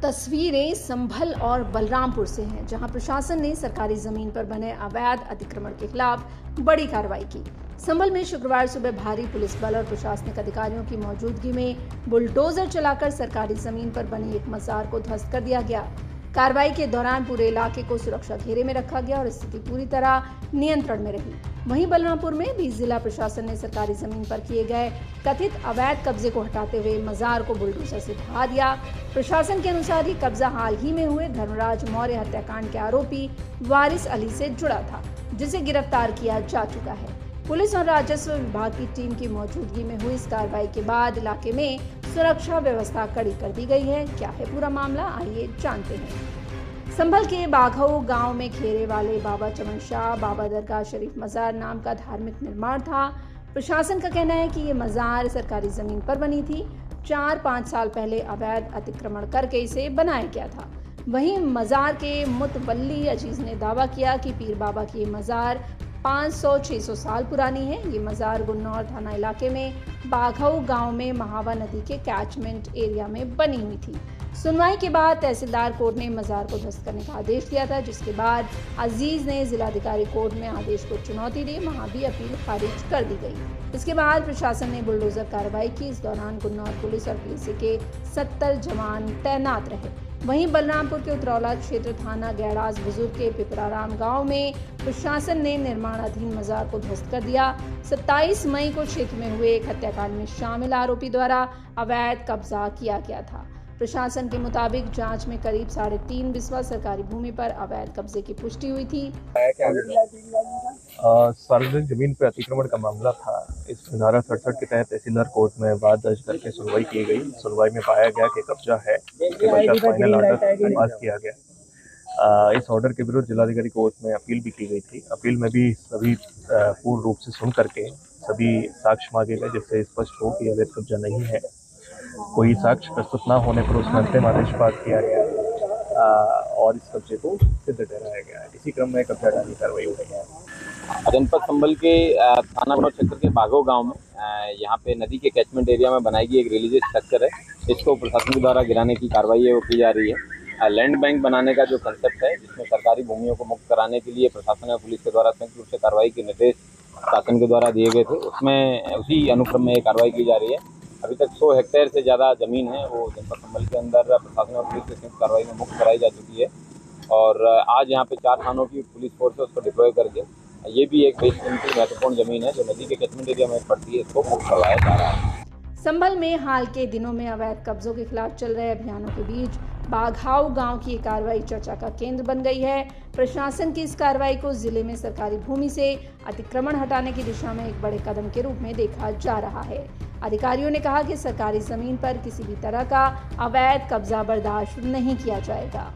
तस्वीरें संभल और बलरामपुर से हैं, जहां प्रशासन ने सरकारी जमीन पर बने अवैध अतिक्रमण के खिलाफ बड़ी कार्रवाई की। संभल में शुक्रवार सुबह भारी पुलिस बल और प्रशासनिक अधिकारियों की मौजूदगी में बुलडोजर चलाकर सरकारी जमीन पर बनी एक मजार को ध्वस्त कर दिया गया। कार्रवाई के दौरान पूरे इलाके को सुरक्षा घेरे में रखा गया और स्थिति पूरी तरह नियंत्रण में रही। वहीं बलरामपुर में भी जिला प्रशासन ने सरकारी जमीन पर किए गए कथित अवैध कब्जे को हटाते हुए मजार को बुलडोजर से ढहा दिया। प्रशासन के अनुसार ये कब्जा हाल ही में हुए धर्मराज मौर्य हत्याकांड के आरोपी वारिस अली से जुड़ा था, जिसे गिरफ्तार किया जा चुका है। पुलिस और राजस्व विभाग की टीम की मौजूदगी में हुई इस कार्रवाई के बाद इलाके में सुरक्षा व्यवस्था कड़ी कर दी गई है। क्या है पूरा मामला, आइए जानते हैं। संभल के बाघऊ गांव में खेरे वाले बाबा चमन शाह बाबा दरगाह शरीफ मजार नाम का धार्मिक निर्माण था। प्रशासन का कहना है कि ये मजार सरकारी जमीन पर बनी थी। 4-5 साल पहले अवैध अतिक्रमण करके इसे बनाया गया था। वहीं मजार के मुतवल्ली अजीज ने दावा किया कि पीर बाबा की ये मजार 500-600 साल पुरानी है। ये मजार गुन्नौर थाना इलाके में बाघऊ गांव में महावा नदी के कैचमेंट एरिया में बनी हुई थी। सुनवाई के बाद तहसीलदार कोर्ट ने मजार को ध्वस्त करने का आदेश दिया था, जिसके बाद अजीज ने जिलाधिकारी कोर्ट में आदेश को चुनौती दी। वहां भी अपील खारिज कर दी गई। इसके बाद प्रशासन ने बुलडोजर कार्रवाई की। इस दौरान गुन्नौर पुलिस और पीएसी के 70 जवान तैनात रहे। वहीं बलरामपुर के उतरौला क्षेत्र थाना गैड़ास बुजुर्ग के पिपराराम गांव में प्रशासन ने निर्माणाधीन मजार को ध्वस्त कर दिया। 27 मई को क्षेत्र में हुए एक हत्याकांड में शामिल आरोपी द्वारा अवैध कब्जा किया गया था। प्रशासन के मुताबिक जांच में करीब 3.5 बिस्वा सरकारी भूमि पर अवैध कब्जे की पुष्टि हुई थी। सार्वजनिक जमीन पर अतिक्रमण का मामला था। इस धारा 67 के तहत तहसीलदार कोर्ट में वाद दर्ज करके सुनवाई की गई। सुनवाई में पाया गया कि कब्जा है, फाइनल ऑर्डर पास किया गया। इस ऑर्डर के विरुद्ध जिलाधिकारी कोर्ट में अपील भी की गई थी। अपील में भी सभी पूर्ण रूप से सुन करके सभी साक्ष्य मांगे गए, जिससे स्पष्ट हो कि अवैध कब्जा नहीं है। कोई साक्ष्य प्रस्तुत न होने पर उसमें अंतिम आदेश पास किया गया और इस कब्जे को सिद्ध ठहराया गया। इसी क्रम में कब्जा हटाने की कार्रवाई हो रही है। जनपद संभल के थाना गुन्नौर क्षेत्र के बाघो गांव में यहाँ पे नदी के कैचमेंट एरिया में बनाई गई एक रिलीजियस स्ट्रक्चर है। इसको प्रशासन के द्वारा गिराने की कार्रवाई है वो की जा रही है। लैंड बैंक बनाने का जो कंसेप्ट है, जिसमें सरकारी भूमियों को मुक्त कराने के लिए प्रशासन और पुलिस के द्वारा संयुक्त रूप से कार्रवाई के निर्देश शासन के द्वारा दिए गए थे, उसमें उसी अनुक्रम में कार्रवाई की जा रही है। अभी तक 100 हेक्टेयर से ज़्यादा ज़मीन है वो जनपद संभल के अंदर प्रशासन और पुलिस की संयुक्त कार्रवाई में मुक्त कराई जा चुकी है। और आज यहाँ पे 4 थानों की पुलिस फोर्स है उसको डिप्लॉय करके ये भी एक महत्वपूर्ण जमीन है जो नदी के कैचमेंट एरिया में पड़ती है, इसको मुक्त करवाया जा रहा है। संभल में हाल के दिनों में अवैध कब्जों के खिलाफ चल रहे अभियानों के बीच बाघाऊ गांव की कार्रवाई चर्चा का केंद्र बन गई है। प्रशासन की इस कार्रवाई को जिले में सरकारी भूमि से अतिक्रमण हटाने की दिशा में एक बड़े कदम के रूप में देखा जा रहा है। अधिकारियों ने कहा कि सरकारी जमीन पर किसी भी तरह का अवैध कब्जा बर्दाश्त नहीं किया जाएगा।